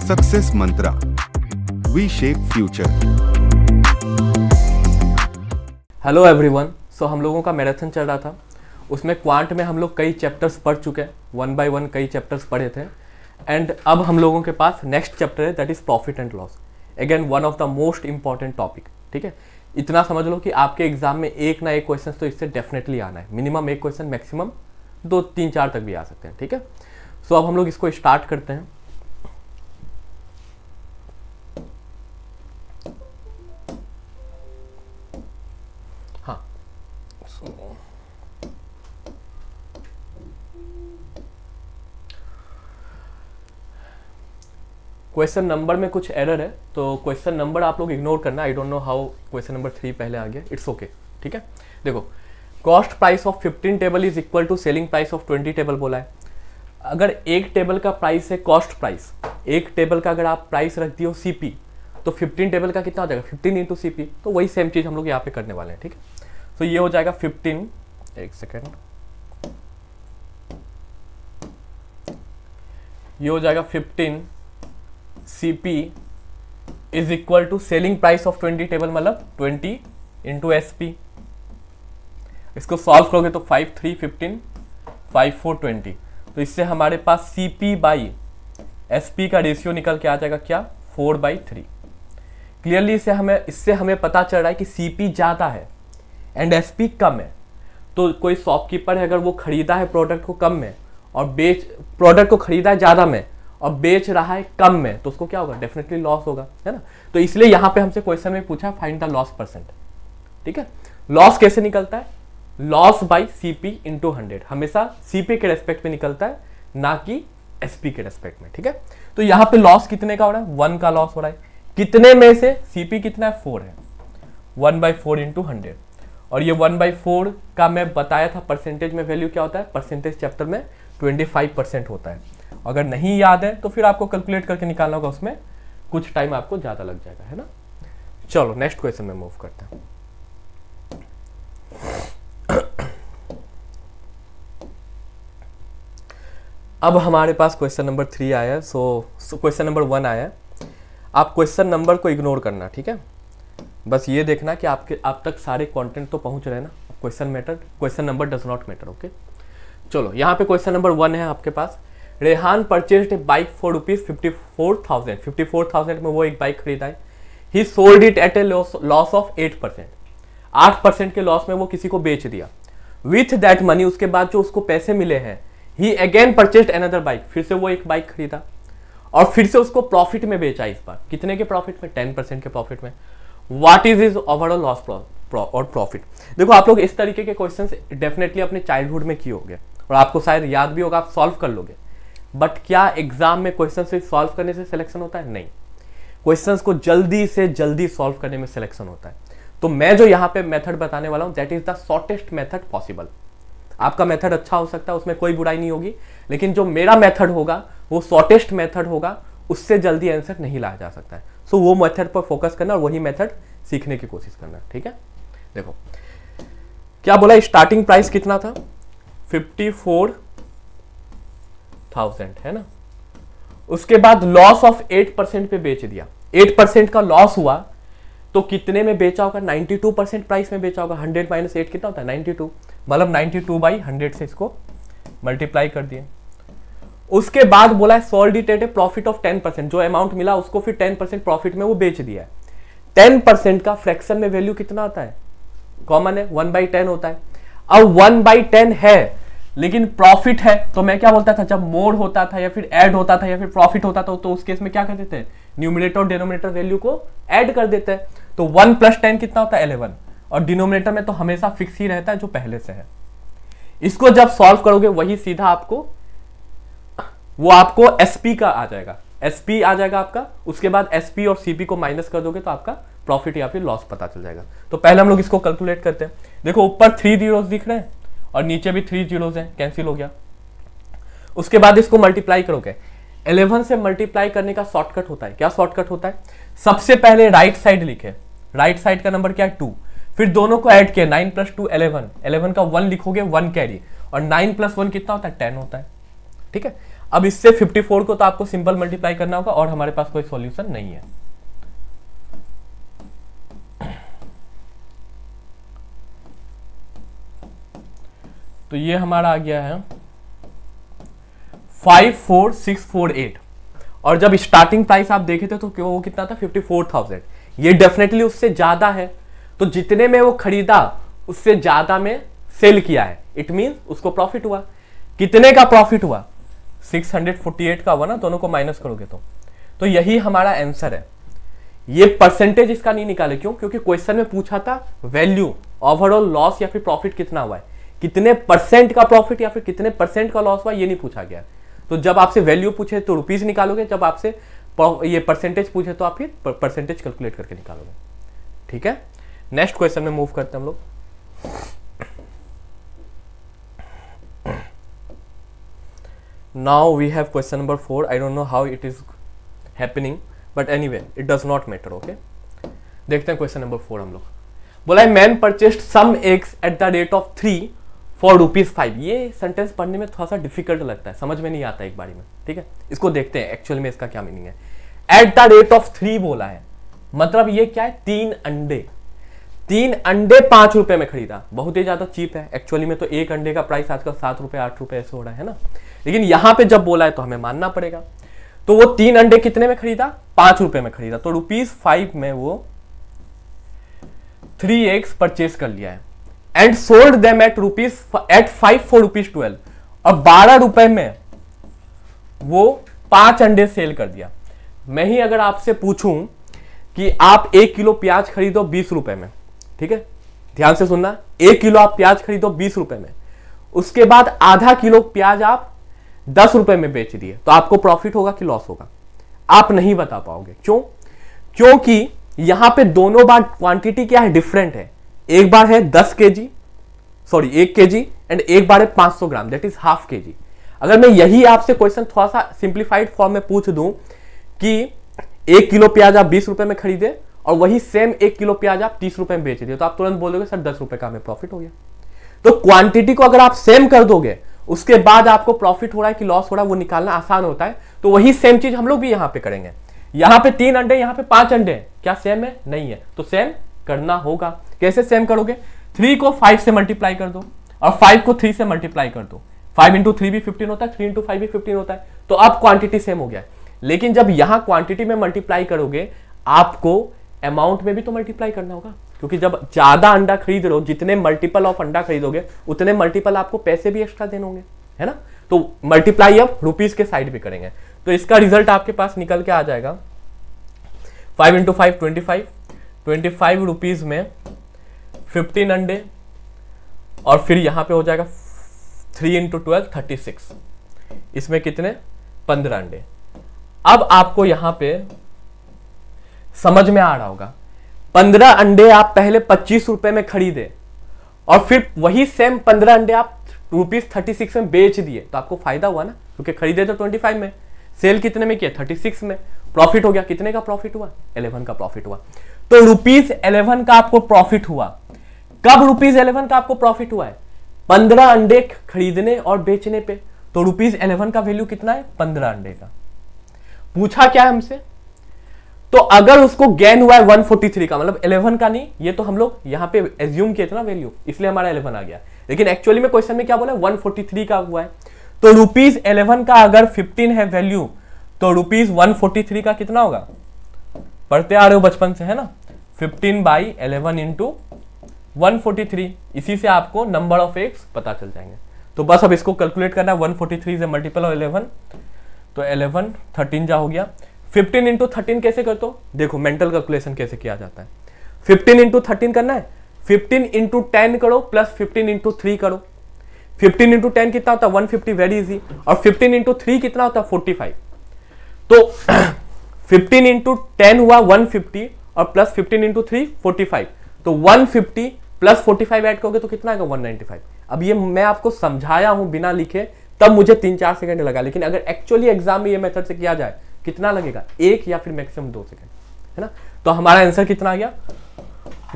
Success mantra, we shape future. Hello everyone. So हम लोगों का मैराथन चल रहा था, उसमें क्वांट में हम लोग कई चैप्टर्स पढ़ चुके हैं, 1 बाय 1 कई चैप्टर्स पढ़े थे। एंड अब हम लोगों के पास नेक्स्ट चैप्टर है, that is profit and loss. Again one of the most important topic. ठीक है, इतना समझ लो कि आपके एग्जाम में एक ना एक क्वेश्चन तो इससे डेफिनेटली आना है, मिनिमम एक क्वेश्चन, मैक्सिमम 2 3 4 तक भी आ सकते हैं। ठीक है, सो अब हम लोग इसको स्टार्ट करते हैं। हाँ, क्वेश्चन नंबर में कुछ एरर है, तो क्वेश्चन नंबर आप लोग इग्नोर करना। I don't know how question number 3 पहले आ गया, इट्स ओके। ठीक है, देखो, cost price of 15 table is equal to selling price of 20 table बोला है। अगर एक टेबल का प्राइस है कॉस्ट प्राइस, एक टेबल का अगर आप प्राइस रख दियो सीपी, तो 15 टेबल का कितना हो जाएगा, 15 इंटू सीपी। तो वही सेम चीज हम लोग यहाँ पे करने वाले हैं। ठीक है, तो ये हो जाएगा 15, एक सेकेंड, ये हो जाएगा 15 CP is equal to selling price of 20 table, मतलब 20 इंटू SP। इसको सॉल्व करोगे तो 5 3 15 5 4 20, तो इससे हमारे पास CP बाई SP का रेशियो निकल के आ जाएगा क्या, 4/3। क्लियरली इससे हमें पता चल रहा है कि CP ज्यादा है एंड SP कम है। तो कोई शॉपकीपर है, अगर वो खरीदा है प्रोडक्ट को कम में और प्रोडक्ट को खरीदा है ज्यादा में और बेच रहा है कम में, तो उसको क्या होगा, डेफिनेटली लॉस होगा, है ना। तो इसलिए यहां पे हमसे क्वेश्चन में पूछा फाइंड द लॉस परसेंट। ठीक है, लॉस कैसे निकलता है, लॉस बाई CP इंटू 100, हमेशा CP के रेस्पेक्ट में निकलता है, ना कि SP के रेस्पेक्ट में। ठीक है, तो यहां पे लॉस कितने का हो रहा है, 1 का लॉस हो रहा है। कितने में से, CP कितना है, 4 है, 1/4 इंटू 100। और ये 1/4 का मैं बताया था परसेंटेज में वैल्यू क्या होता है, परसेंटेज चैप्टर में 25% होता है। अगर नहीं याद है तो फिर आपको कैलकुलेट करके निकालना होगा, उसमें कुछ टाइम आपको ज्यादा लग जाएगा, है ना। चलो नेक्स्ट क्वेश्चन में मूव करते हैं। अब हमारे पास क्वेश्चन नंबर 3 आया है। सो क्वेश्चन नंबर 1 आया है। आप क्वेश्चन नंबर को इग्नोर करना, ठीक है, बस ये देखना कि आप तक सारे कंटेंट तो पहुंच रहे हैं ना। Question number does not matter. Okay, चलो यहाँ पे क्वेश्चन नंबर 1 है आपके पास। Rehan purchased a bike for ₹54,000। 54,000 में वो एक बाइक खरीदा है। He sold it at a loss of 8%। 8% के लॉस में वो किसी को बेच दिया। विथ दैट मनी, उसके बाद जो उसको पैसे मिले हैं, ही अगेन परचेज्ड अनदर बाइक, फिर से वो एक बाइक खरीदा और फिर से उसको प्रॉफिट में बेचा। इस बार कितने के प्रॉफिट में, 10% के प्रॉफिट में। What is his overall loss और प्रॉफिट। देखो, आप लोग इस तरीके के क्वेश्चंस डेफिनेटली अपने चाइल्डहुड में किए होंगे और आपको शायद याद भी होगा, आप सॉल्व कर लोगे। बट क्या एग्जाम में क्वेश्चन से सॉल्व करने से सिलेक्शन होता है, नहीं। क्वेश्चंस को जल्दी से जल्दी सॉल्व करने में सिलेक्शन होता है। तो मैं जो यहाँ पे मेथड बताने वाला हूँ, that is the shortest method possible. आपका मेथड अच्छा हो सकता है, उसमें कोई बुराई नहीं होगी, लेकिन जो मेरा मेथड होगा वो शॉर्टेस्ट मेथड होगा, उससे जल्दी आंसर नहीं लाया जा सकता है। सो वो मेथड पर फोकस करना और वही मेथड सीखने की कोशिश करना। ठीक है, देखो क्या बोला, स्टार्टिंग प्राइस कितना था, 54,000, है ना। उसके बाद लॉस ऑफ 8% पे बेच दिया। 8% का लॉस हुआ तो कितने में बेचा होगा, 92% प्राइस में बेचा होगा। 100 माइनस 8 कितना होता है, 92, मतलब 92/100 से इसको मल्टीप्लाई कर दिए। उसके बाद बोला है sold it at A profit of 10%। जो अमाउंट मिला उसको फिर 10% प्रॉफिट में वो बेच दिया है। 10% का फ्रैक्शन में वैल्यू कितना आता है, कॉमन है, 1/10 होता है। अब 1/10 है लेकिन प्रॉफिट है, तो मैं क्या बोलता था, जब मोड होता था या फिर ऐड होता था या फिर प्रॉफिट होता था, तो उस केस में क्या कर देते हैं, न्यूमरेटर और डिनोमिनेटर वैल्यू को ऐड कर देते हैं। तो 1 + 10 कितना होता है, 11, और डिनोमिनेटर में तो हमेशा फिक्स ही रहता है जो पहले से है। इसको जब सॉल्व करोगे वही सीधा आपको SP का आ जाएगा, SP आ जाएगा आपका। उसके बाद SP और CP को माइनस कर दोगे तो आपका प्रॉफिट या फिर लॉस पता चल जाएगा। तो पहले हम लोग इसको कैलकुलेट करते हैं। देखो, ऊपर 3 जीरोस दिख रहे हैं और नीचे भी 3 जीरोस हैं, कैंसिल हो गया। उसके बाद इसको मल्टीप्लाई करोगे, 11 से मल्टीप्लाई करने का शॉर्टकट होता है। क्या शॉर्टकट होता है, सबसे पहले राइट साइड लिखे, राइट साइड का नंबर क्या है, 2, फिर दोनों को ऐड किया, 9 + 2 11, 11 का 1 लिखोगे, 1 कैरी, और 9 + 1 कितना होता है, 10 होता है। ठीक है, अब इससे 54 को तो आपको सिंपल मल्टीप्लाई करना होगा और हमारे पास कोई सॉल्यूशन नहीं है। तो ये हमारा आ गया है 54648 और जब स्टार्टिंग प्राइस आप देखे थे तो वो कितना था 54,000। ये डेफिनेटली उससे ज्यादा है, तो जितने में वो खरीदा उससे ज्यादा में सेल किया है, इट मीन उसको प्रॉफिट हुआ। कितने का प्रॉफिट हुआ? 648 का हुआ ना, दोनों को माइनस करोगे तो यही हमारा आंसर है। ये परसेंटेज इसका नहीं निकाले, क्यों? क्योंकि क्वेश्चन में पूछा था वैल्यू, ओवरऑल लॉस या फिर प्रॉफिट कितना हुआ है, कितने परसेंट का प्रॉफिट या फिर कितने परसेंट का लॉस हुआ, ये नहीं पूछा गया। तो जब आपसे वैल्यू पूछे तो रुपीस निकालोगे, जब आपसे ये परसेंटेज पूछे तो आप फिर परसेंटेज कैलकुलेट करके निकालोगे। ठीक है, नेक्स्ट क्वेश्चन में मूव करते हैं हम लोग। Now we have question number 4। I don't know how it is happening, but anyway it does not matter. Okay, देखते हैं क्वेश्चन नंबर 4 हम लोग। बोला है man purchased some eggs at the rate of 3 for ₹5। ये सेंटेंस पढ़ने में थोड़ा सा डिफिकल्ट लगता है, समझ में नहीं आता एक बारी में। ठीक है, इसको देखते हैं एक्चुअल में इसका क्या मीनिंग है। एट द रेट ऑफ 3 बोला है, मतलब ये क्या है? 3 अंडे 5 रुपए में खरीदा। बहुत ही ज्यादा चीप है एक्चुअली में, तो एक अंडे का प्राइस आजकल 7 रुपए 8 रुपए ऐसे हो रहा है ना, लेकिन यहां पे जब बोला है तो हमें मानना पड़ेगा। तो वो 3 अंडे कितने में खरीदा? 5 रुपए में खरीदा, तो ₹5 में वो 3 eggs परचेज कर लिया है and sold them at 5 for ₹12 और 12 रुपए में वो 5 अंडे सेल कर दिया। मैं ही अगर आपसे पूछूं कि आप 1 किलो प्याज खरीदो 20 रुपए में, ठीक है, ध्यान से सुनना, 1 किलो आप प्याज खरीदो 20 रुपए में, उसके बाद आधा किलो प्याज आप 10 रुपए में बेच दिए, तो आपको प्रॉफिट होगा कि लॉस होगा? आप नहीं बता पाओगे। क्यों? क्योंकि यहां पे दोनों बार क्वांटिटी क्या है? डिफरेंट है। एक बार है 1 केजी एंड एक बार है 500 ग्राम, दैट इज ½ kg। अगर मैं यही आपसे क्वेश्चन थोड़ा सा सिंप्लीफाइड फॉर्म में पूछ दूं कि 1 किलो प्याज आप 20 रुपए में खरीदे और वही सेम 1 किलो प्याज आप 30 रुपए में बेच दिए, तो आप तुरंत बोलोगे सर 10 रुपए का हमें प्रॉफिट हो गया। तो क्वांटिटी को अगर आप सेम कर दोगे, उसके बाद आपको प्रॉफिट हो रहा है कि लॉस हो रहा है वो निकालना आसान होता है। तो वही सेम चीज हम लोग भी यहां पे करेंगे। यहां पे 3 अंडे, यहां पे 5 अंडे, क्या सेम है? नहीं है, तो सेम करना होगा। कैसे सेम करोगे? 3 को 5 से मल्टीप्लाई कर दो और 5 को 3 से मल्टीप्लाई कर दो। 5 इंटू 3 भी 15 होता है, 3 इंटू 5 भी 15 होता है, तो अब क्वांटिटी सेम हो गया। लेकिन जब यहां क्वांटिटी में मल्टीप्लाई करोगे, आपको अमाउंट में भी तो मल्टीप्लाई करना होगा, क्योंकि जब ज्यादा अंडा खरीद रहे हो, जितने मल्टीपल ऑफ अंडा खरीदोगे उतने मल्टीपल आपको पैसे भी एक्स्ट्रा देने होंगे, है ना। तो मल्टीप्लाई अब रुपीस के साइड भी करेंगे, तो इसका रिजल्ट आपके पास निकल के आ जाएगा 5 इंटू 5 25 रुपीज में 15 अंडे, और फिर यहां पे हो जाएगा 3 इंटू 12 36, इसमें कितने? 15 अंडे। अब आपको यहां पे समझ में आ रहा होगा, 15 अंडे आप पहले 25 रुपए में खरीदे और फिर वही सेम 15 अंडे आप ₹36 में बेच दिए, तो आपको फायदा हुआ ना, क्योंकि खरीदे तो 25 में, सेल कितने में किया? 36 में, प्रॉफिट हो गया। कितने का प्रॉफिट हुआ? 11 का प्रॉफिट हुआ। तो ₹11 का आपको प्रॉफिट हुआ। कब ₹11 का आपको प्रॉफिट हुआ है? 15 अंडे खरीदने और बेचने पे। तो ₹11 का वैल्यू कितना है? 15 अंडे का। पूछा क्या है हमसे? तो अगर उसको गेन हुआ है 143 का, मतलब 11 का नहीं, ये तो हम लोग यहां पे एज्यूम किए थे ना वैल्यू, इसलिए हमारा 11 आ गया, लेकिन एक्चुअली में क्वेश्चन में क्या बोला है? 143 का हुआ है। तो ₹11 का अगर 15 है वैल्यू, तो ₹143 का कितना होगा? पढ़ते आ रहे हो बचपन से, है ना, 15/11 इंटू 143, इसी से आपको नंबर ऑफ एग्स पता चल जाएंगे। तो बस अब इसको कैलकुलेट करना है, 143 से मल्टीपल ऑफ 11, तो 11 13 जा हो गया। 15 इंटू 13 कैसे करते हो? देखो मेंटल कैलकुलेशन कैसे किया जाता है। 15 इंटू 13 करना है, 15 इंटू 10 करो प्लस 15 इंटू 3 करो। 15 इंटू 10 कितना होता है? 150, वेरी इजी। और 15 इंटू 3 कितना होता है? 45। तो 15 इंटू 10 हुआ 150 और प्लस 15 इंटू 3 45, तो 150 प्लस 45 ऐड करोगे तो कितना आएगा? 195। अब ये मैं आपको समझाया हूं बिना लिखे, तब मुझे 3-4 सेकंड लगा, लेकिन अगर एक्चुअली एग्जाम में ये मेथड से किया जाए कितना लगेगा? 1 या फिर मैक्सिमम 2 सेकंड, है ना। तो हमारा आंसर कितना आ गया?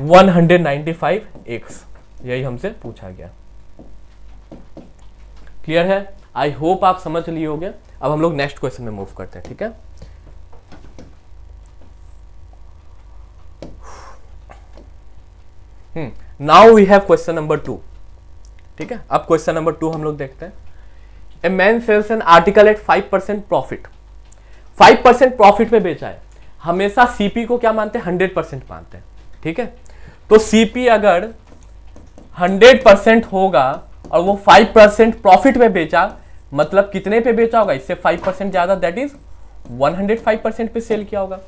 195 एक्स, यही हमसे पूछा गया। क्लियर है? आई होप आप समझ लिए होंगे। अब हम लोग नेक्स्ट क्वेश्चन में मूव करते हैं, ठीक है। Now we have question number 2, ठीक है। अब क्वेश्चन नंबर 2 हम लोग देखते हैं। A man sells an article at 5% profit, 5% profit में बेचा है। हमेशा सीपी को क्या मानते हैं, 100% मानते हैं, ठीक है। तो सीपी अगर 100% होगा और वो 5% प्रॉफिट में बेचा, मतलब कितने पे बेचा होगा, इससे 5% ज्यादा, दैट इज 105% पे सेल किया होगा।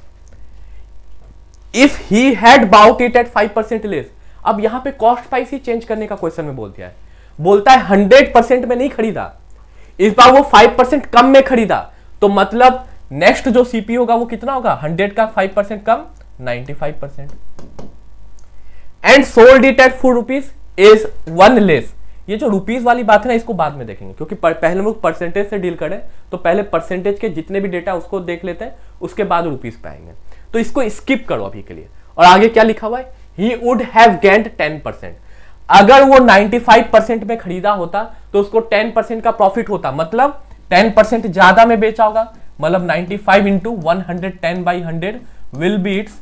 If he had bought it at 5% less, अब यहां पे कॉस्ट प्राइस ही चेंज करने का क्वेश्चन में बोल दिया है। बोलता है 100% में नहीं खरीदा, इस बार वो 5% कम में खरीदा, तो मतलब नेक्स्ट जो सीपी होगा वो कितना होगा, 100 का 5% कम 95%। And sold it eight 4 rupees is 1 less. ये जो रुपीज वाली बात है ना, इसको बाद में देखेंगे, क्योंकि पहले हम लोग परसेंटेज से डील करें, तो पहले परसेंटेज के जितने भी डेटा उसको देख लेते हैं, उसके बाद रुपीज पे आएंगे। तो इसको स्किप करो अभी के लिए। और आगे क्या लिखा हुआ है, ही वुड हैव गेन्ड 10%। अगर वो 95% में खरीदा होता तो उसको 10% का प्रॉफिट होता, मतलब 10% ज्यादा में बेचा होगा, मतलब 95 into 110 by 100 will be it's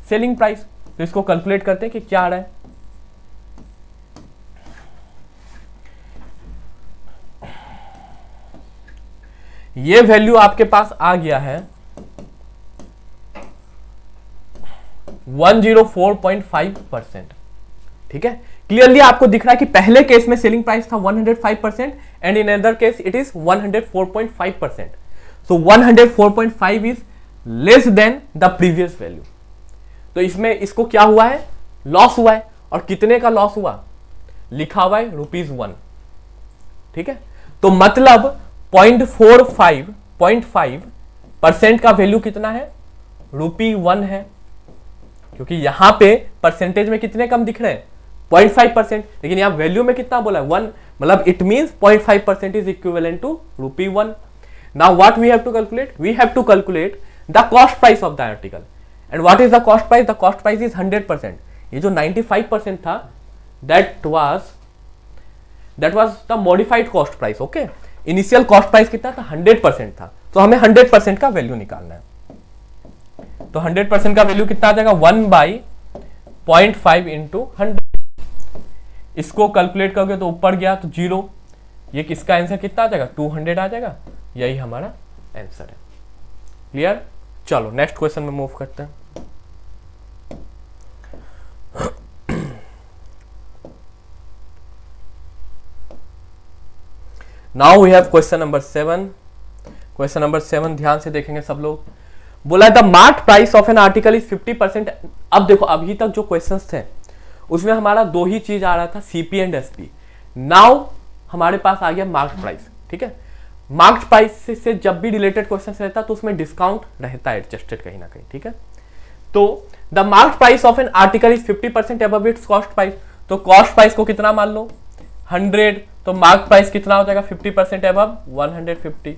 selling price. तो इसको कैलकुलेट करते हैं कि क्या आ रहा है। ये वैल्यू आपके पास आ गया है 104.5%, ठीक है। क्लियरली आपको दिख रहा है कि पहले केस में सेलिंग प्राइस था 105% and in other case it is 104.5%। So 104.5 is less than the previous value. तो इसमें इसको क्या हुआ है, लॉस हुआ है। और कितने का लॉस हुआ, लिखा हुआ है ₹1, ठीक है। तो मतलब 0.45% का वैल्यू कितना है, ₹1 है, क्योंकि यहां पे परसेंटेज में कितने कम दिख रहे हैं, 0.5%, लेकिन यहां वैल्यू में कितना बोला है, 1, मतलब it means 0.5% is equivalent to ₹1। Now what we have to calculate, we have to calculate the cost price of the article. And what is the cost price, the cost price is 100%। ये जो 95% था that was the modified cost price, okay. Initial cost price कितना था, 100% था। तो हमें 100% का value निकालना है। तो 100% का वैल्यू कितना आ जाएगा, 1/0.5 इंटू 100। इसको कैलकुलेट करोगे तो ऊपर गया तो 0। ये किसका आंसर कितना आ जाएगा, 200 आ जाएगा। यही हमारा आंसर है। क्लियर। चलो नेक्स्ट क्वेश्चन में मूव करते हैं। Now we have question number 7। Question number 7 ध्यान से देखेंगे सब लोग। बोला the mark price of an article is 50%। अब देखो अभी तक जो क्वेश्चंस थे उसमें हमारा दो ही चीज आ रहा था, सीपी एंड एसपी। नाउ हमारे पास आ गया मार्क प्राइस, ठीक है। मार्क प्राइस से जब भी रिलेटेड क्वेश्चन रहता है तो उसमें डिस्काउंट रहता है एडजस्टेड कहीं ना कहीं, ठीक है। तो the mark price of an article is 50% above it's cost price. तो कॉस्ट प्राइस को कितना मान लो, 100। तो मार्क प्राइस कितना हो जाएगा, 50% above 150।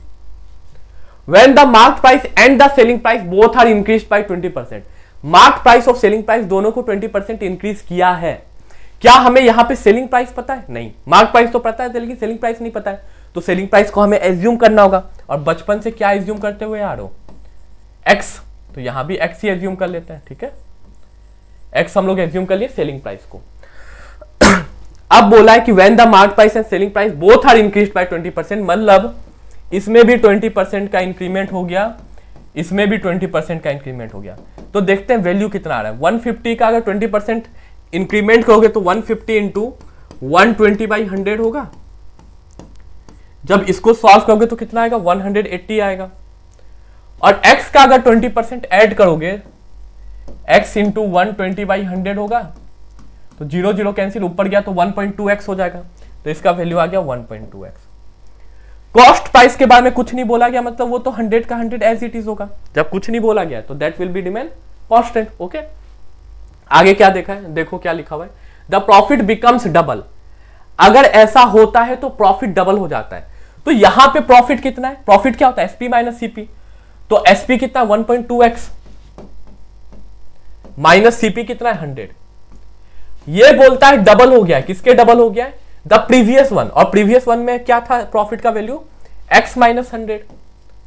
When the mark price and the selling price both are increased by 20%, mark price और सेलिंग प्राइस दोनों को 20% इंक्रीज किया है। क्या हमें यहां पे सेलिंग प्राइस पता है, नहीं। मार्क प्राइस तो पता है लेकिन सेलिंग प्राइस नहीं पता है। तो सेलिंग प्राइस को हमें एज्यूम करना होगा। और बचपन से क्या एज्यूम करते हुए आ रहे हो, एक्स। तो यहां भी एक्स ही एज्यूम कर लेते हैं, ठीक है। एक्स हम लोग एज्यूम कर लिए सेलिंग प्राइस को। अब बोला है कि when the mark price and selling price both are increased by 20%, मतलब इसमें भी 20% का इंक्रीमेंट हो गया, इसमें भी 20% का इंक्रीमेंट हो गया। तो देखते हैं वैल्यू कितना आ रहा है। 150 का अगर 20% इंक्रीमेंट करोगे तो 150 इंटू 120/100 होगा। जब इसको सॉल्व करोगे तो कितना आएगा, 180 आएगा। और x का अगर 20% ऐड करोगे, x इंटू 120/100 होगा। तो 0 0 कैंसिल, ऊपर गया तो 1.2x हो जाएगा। तो इसका वैल्यू आ गया 1.2x। कॉस्ट प्राइस के बारे में कुछ नहीं बोला गया, मतलब वो तो 100 का 100 एज इट इज होगा। जब कुछ नहीं बोला गया तो that will be remain constant, okay. आगे क्या देखा है, देखो क्या लिखा हुआ है, द प्रॉफिट बिकम्स डबल। अगर ऐसा होता है तो प्रॉफिट डबल हो जाता है। तो यहां पे प्रॉफिट कितना है, प्रॉफिट क्या होता है, एसपी माइनस सीपी। तो एसपी कितना, 1.2x माइनस सीपी कितना है, 100। ये बोलता है डबल हो गया है, किसके डबल हो गया है, द प्रीवियस वन। और प्रीवियस वन में क्या था प्रॉफिट का वैल्यू, x माइनस 100।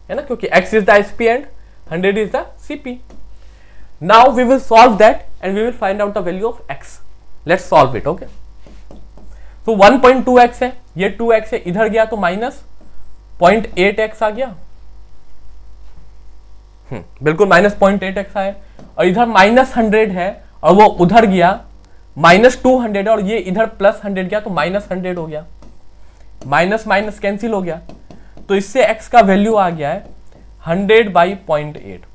है ना, क्योंकि x is the SP and 100 is the CP. Now we will solve that and we will find out the value of x. Let's solve it. Okay, तो 1.2x है, ये 2x है, इधर गया तो माइनस 0.8x आ गया. बिल्कुल माइनस 0.8x आया, और इधर माइनस 100 है और वो उधर गया माइनस 200 है, और ये इधर प्लस 100 गया तो माइनस 100 हो गया. माइनस माइनस कैंसिल हो गया, तो इससे x का वैल्यू आ गया है 100/0.8.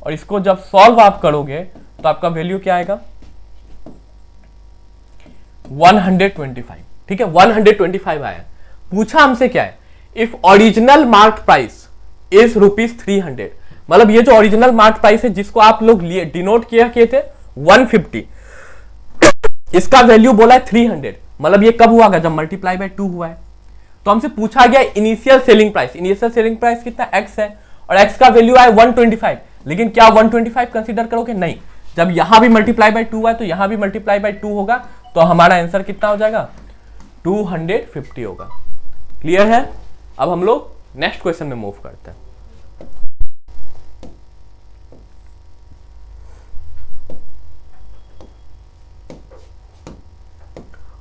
और इसको जब सॉल्व आप करोगे तो आपका वैल्यू क्या आएगा, 125. ठीक है, 125 आया. पूछा हमसे क्या है, if original mark price is ₹300, मतलब ये जो ओरिजिनल मार्क प्राइस है जिसको आप लोग लिए डिनोट किया थे 150, इसका वैल्यू बोला है 300, मतलब ये कब हुआ, जब मल्टीप्लाई बाय 2 हुआ है. तो हमसे पूछा गया initial selling price. Initial selling price कितना x है, और x का वैल्यू आया 125. लेकिन क्या 125 कंसीडर करोगे, नहीं. जब यहां भी मल्टीप्लाई बाय 2 है तो यहां भी मल्टीप्लाई बाय 2 होगा, तो हमारा आंसर कितना हो जाएगा, 250 होगा. क्लियर है. अब हम लोग नेक्स्ट क्वेश्चन में मूव करते हैं.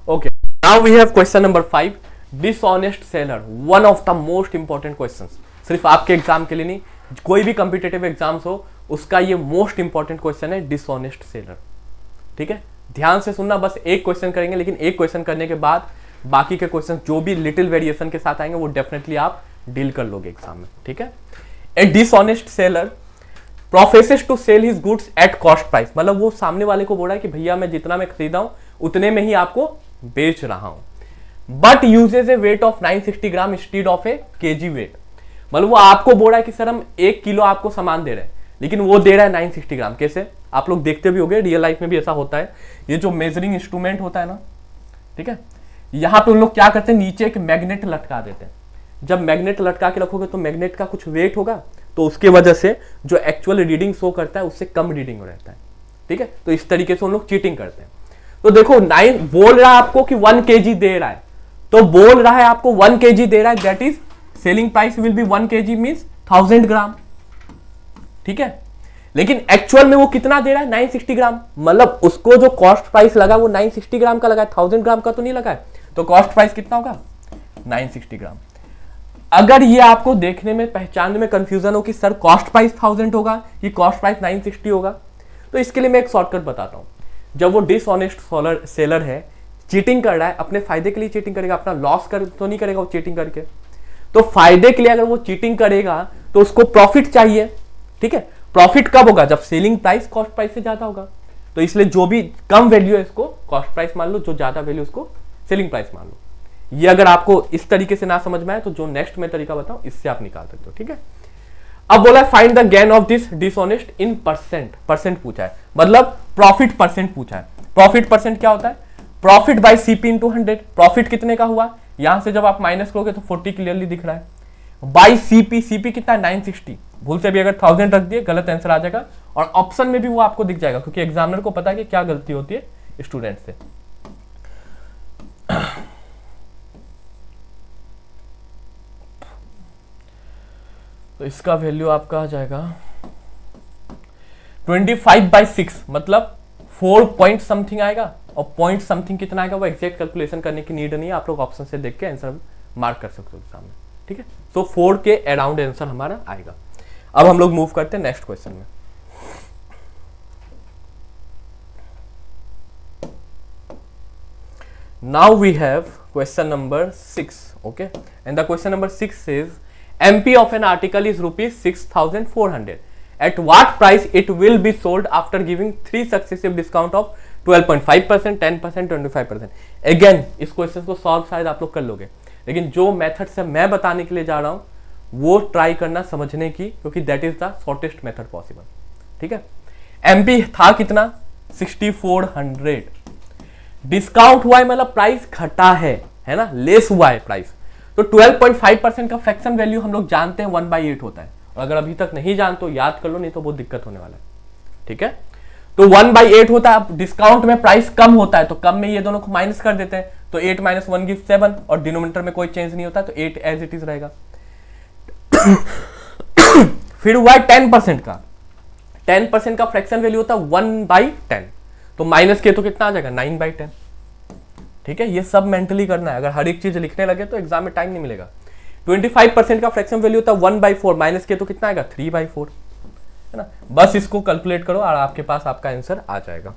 Okay, now we have question number 5. Dishonest seller, one of the most important questions. सिर्फ आपके एग्जाम के लिए नहीं, कोई भी कॉम्पिटिटिव एग्जाम्स हो उसका ये मोस्ट इंपॉर्टेंट क्वेश्चन है, डिसऑनेस्ट सेलर. ठीक है, ध्यान से सुनना. बस एक क्वेश्चन करेंगे, लेकिन एक क्वेश्चन करने के बाद बाकी के क्वेश्चन जो भी लिटिल वेरिएशन के साथ आएंगे वो डेफिनेटली आप डील कर लोगे एग्जाम में. ठीक है. A dishonest seller professes to sell his goods at cost price, मतलब वो सामने वाले को बोल रहा है कि भैया मैं जितना मैं खरीदा हूं उतने में ही आपको बेच रहा हूं, but uses a weight of 960 gram instead of a KG weight. मतलब वो आपको बोल रहा है कि सर हम 1 किलो आपको सामान दे रहे हैं, लेकिन वो दे रहा है 960 ग्राम. कैसे, आप लोग देखते भी होंगे, रियल लाइफ में भी ऐसा होता है. ये जो मेजरिंग इंस्ट्रूमेंट होता है ना, ठीक है, यहां पे उन लोग क्या करते हैं, नीचे एक मैग्नेट लटका देते हैं. जब मैग्नेट लटका के रखोगे तो मैग्नेट का कुछ वेट होगा, तो उसके वजह से जो एक्चुअल रीडिंग शो करता है उससे कम रीडिंग रहता है. ठीक है, तो इस तरीके से उन लोग चीटिंग करते हैं. तो देखो 9 बोल रहा है आपको कि 1 kg दे रहा है, तो बोल रहा है आपको 1 kg दे रहा है, that is selling price will be 1 kg means 1000 ग्राम. ठीक है, लेकिन एक्चुअल में वो कितना दे रहा है, 960 ग्राम. मतलब उसको जो कॉस्ट प्राइस लगा वो 960 ग्राम का लगा है, 1000 ग्राम का तो नहीं लगा है. तो कॉस्ट प्राइस कितना होगा, 960 ग्राम. अगर ये आपको देखने में पहचानने में कंफ्यूजन हो कि सर कॉस्ट प्राइस 1000 होगा कि कॉस्ट प्राइस 960 होगा, तो इसके लिए मैं एक शॉर्टकट बताता हूं. जब वो डिसऑनेस्ट सेलर है, चीटिंग कर रहा है, अपने फायदे के लिए चीटिंग करेगा, अपना लॉस कर तो नहीं करेगा वो चीटिंग करके. तो फायदे के लिए अगर वो चीटिंग करेगा तो उसको प्रॉफिट चाहिए. ठीक है, प्रॉफिट कब होगा, जब सेलिंग प्राइस कॉस्ट प्राइस से ज्यादा होगा. तो इसलिए जो भी कम वैल्यू है इसको कॉस्ट प्राइस मान लो, जो ज्यादा वैल्यू उसको सेलिंग प्राइस मान लो. ये अगर आपको इस तरीके से ना समझ में आए तो जो नेक्स्ट मैं तरीका बताऊं इससे आप निकाल सकते हो. ठीक है, अब बोला find the gain of this dishonest in percent. Percent पूछा है, मतलब प्रॉफिट परसेंट पूछा है. प्रॉफिट परसेंट क्या होता है, profit by CP into 100. Profit कितने का हुआ, यहां से जब आप माइनस करोगे तो 40 क्लियरली दिख रहा है. बाय सीपी, सीपी कितना है 960. भूल से भी अगर 1000 रख दिए गलत आंसर आ जाएगा, और ऑप्शन में भी वो आपको दिख जाएगा, क्योंकि एग्जामिनर को पता है कि क्या गलती होती है स्टूडेंट से. तो इसका वैल्यू आपका आ जाएगा 25/6, मतलब 4 पॉइंट समथिंग आएगा. और पॉइंट समथिंग कितना आएगा वो एग्जैक्ट कैलकुलेशन करने की नीड नहीं है, आप लोग ऑप्शन से देख के आंसर मार्क कर सकते हो एग्जाम में. ठीक है, तो 4 के अराउंड आंसर हमारा आएगा. अब हम लोग मूव करते हैं नेक्स्ट क्वेश्चन में. Now we have question number 6. Okay, and the question number 6 is MP of an article is ₹6,400. At what price it will be sold after giving 3 successive discount of 12.5%, 10%, 25%. Again, इस question को solve शायद आप लोग कर लोगे, लेकिन जो method से मैं बताने के लिए जा रहा हूं वो ट्राई करना समझने की, क्योंकि that is the shortest method possible. ठीक है, MP था कितना 6400. डिस्काउंट हुआ है मतलब प्राइस घटा है ना, लेस हुआ है प्राइस. तो 12.5% का फ्रैक्शन वैल्यू हम लोग जानते हैं 1/8 होता है. और अगर अभी तक नहीं जानते तो याद कर लो, नहीं तो बहुत दिक्कत होने वाला है. ठीक है, तो 1/8 होता है. अब डिस्काउंट में प्राइस कम होता है तो कम में ये दोनों को माइनस कर देते हैं, तो 8 - 1 = 7, और डिनोमिनेटर में कोई चेंज नहीं होता है, तो 8 एज इट इज रहेगा. फिर हुआ है 10% का, 10% का फ्रैक्शन वैल्यू होता है 1/10, तो माइनस के तो कितना आ जाएगा 9/10। ठीक है, ये सब मेंटली करना है, अगर हर एक चीज लिखने लगे तो एग्जाम में टाइम नहीं मिलेगा। 25% का फ्रैक्शन वैल्यू होता है 1/4, माइनस के तो कितना आएगा 3/4, है ना। बस इसको कैलकुलेट करो और आपके पास आपका आंसर आ जाएगा।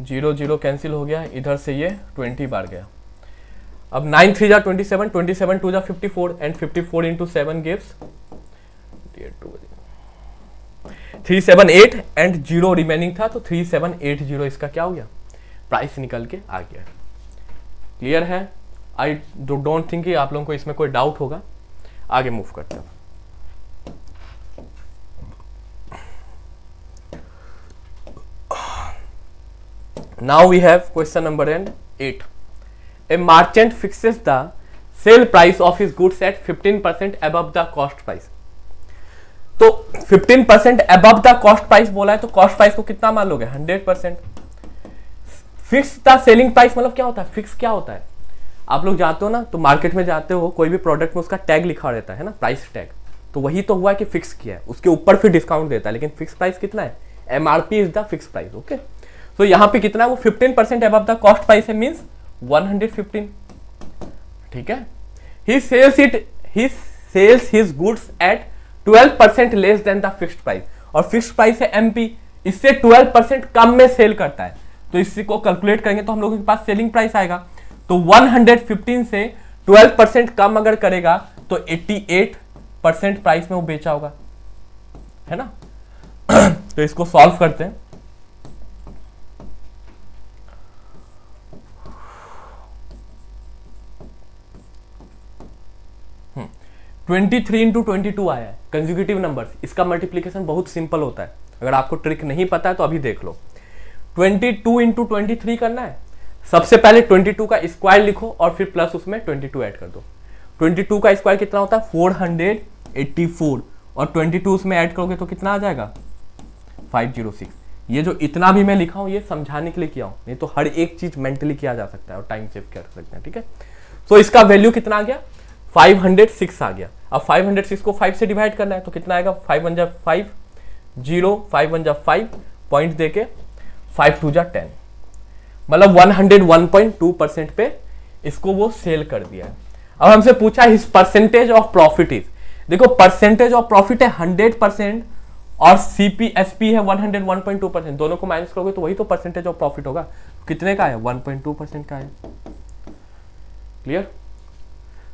0 0 कैंसिल हो गया, इधर से ये 20 बार गया। अब 9 3 जा 27, 27 2 जा 54 and 54 into 7 gives 378 and 0 remaining था, तो 3780 इसका क्या हो गया, प्राइस निकल के आ गया। क्लियर है? आई डोंट थिंक कि आप लोगों को इसमें कोई डाउट होगा। आगे मूव करते हैं। Now we have question number 8. A merchant fixes the sale price of his goods at 15% above the cost price. तो 15% above the cost price बोला है, तो cost price को कितना मान लोगे 100%। फिक्स द सेलिंग प्राइस मतलब क्या होता है, फिक्स क्या होता है, आप लोग जाते हो ना तो मार्केट में जाते हो, कोई भी प्रोडक्ट में उसका टैग लिखा रहता है ना, प्राइस टैग, तो वही तो हुआ कि फिक्स किया है, उसके ऊपर फिर डिस्काउंट देता है, लेकिन फिक्स प्राइस कितना है, MRP is the fix price. Okay, तो यहाँ पे कितना है, वो 15% अबव द कॉस्ट प्राइस है, मींस 115। ठीक है, he sells his goods at 12% less than the fixed price, और फिक्स्ड प्राइस है एमपी, इससे 12% कम में सेल करता है, तो इसी को कैलकुलेट करेंगे तो हम लोगों के पास सेलिंग प्राइस आएगा, तो 115 से 12% कम अगर करेगा तो 88% प्राइस में वो बेचा होगा, है ना। तो इसको सॉल्व करते हैं। हम्म 23 इंटू 22 आया है, कंसेक्यूटिव नंबर्स, इसका मल्टीप्लीकेशन बहुत सिंपल होता है, अगर आपको ट्रिक नहीं पता है तो अभी देख लो। 22 इंटू 23 करना है, सबसे पहले 22 का स्क्वायर लिखो और फिर प्लस उसमें 22 ऐड कर दो। 22 का स्क्वायर कितना होता है 484, और 22 उसमें ऐड करोगे तो कितना आ जाएगा 506। ये जो इतना भी मैं लिखा हूं ये समझाने के लिए किया हूं, नहीं तो हर एक चीज मेंटली किया जा सकता है और टाइम सेव कर सकते हैं। ठीक है, तो इसका वैल्यू कितना आ गया 506 आ गया। अब 506 को 5 से डिवाइड करना है तो कितना आएगा 5 1 जा 5, 0 5 1 जा 5, पॉइंट देके 5 2 जा 10, मतलब 101.2% पे इसको वो सेल कर दिया है। अब हमसे पूछा his percentage of profit is, देखो परसेंटेज ऑफ प्रॉफिट है 100% और सीपीएसपी है 101.2%, दोनों को माइनस करोगे तो वही तो परसेंटेज ऑफ प्रॉफिट होगा, कितने का है 1.2% का है। Clear?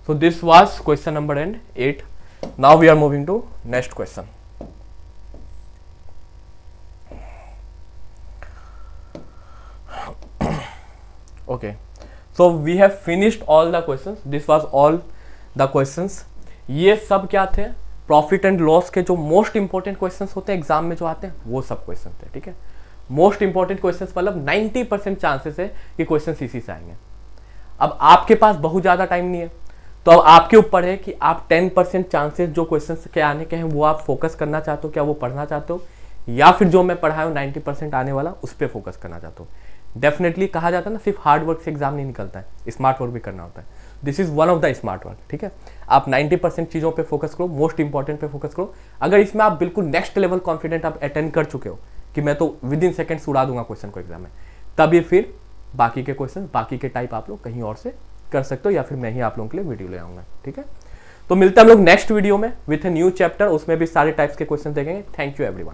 So this was question number 8। Now we are moving to next question. Okay, so we have finished all the questions. This was all the questions. ये सब क्या थे, प्रॉफिट एंड लॉस के जो मोस्ट इंपॉर्टेंट क्वेश्चंस होते हैं exam में जो आते हैं वो सब क्वेश्चन थे। ठीक है, मोस्ट इंपॉर्टेंट क्वेश्चंस मतलब 90% चांसेस है कि क्वेश्चन इसी से आएंगे। अब आपके पास बहुत ज़्यादा टाइम नहीं है, तो अब आपके ऊपर है कि आप 10% चांसेस जो क्वेश्चन के आने के हैं वो आप फोकस करना चाहते हो, क्या वो पढ़ना चाहते हो, या फिर जो मैं पढ़ाया हूँ 90% आने वाला उस पर फोकस करना चाहते हो। डेफिनेटली कहा जाता है ना सिर्फ हार्ड वर्क से एग्जाम नहीं निकलता है, स्मार्ट वर्क भी करना होता है। This is one of the smart work. ठीक है, आप 90% चीज़ों पे फोकस करो, मोस्ट इंपॉर्टेंट पे फोकस करो। अगर इसमें आप बिल्कुल नेक्स्ट लेवल कॉन्फिडेंट आप अटेंड कर चुके हो कि मैं तो विद इन सेकेंड्स उड़ा दूंगा क्वेश्चन को एग्जाम में, तब ये फिर बाकी के क्वेश्चन बाकी के टाइप आप लोग कहीं और से कर सकते हो, या फिर मैं ही आप लोगों के लिए वीडियो ले आऊंगा। ठीक है, तो मिलते हैं हम लोग नेक्स्ट वीडियो में विथ ए न्यू चैप्टर, उसमें भी सारे टाइप्स के क्वेश्चन देखेंगे। Thank you everyone.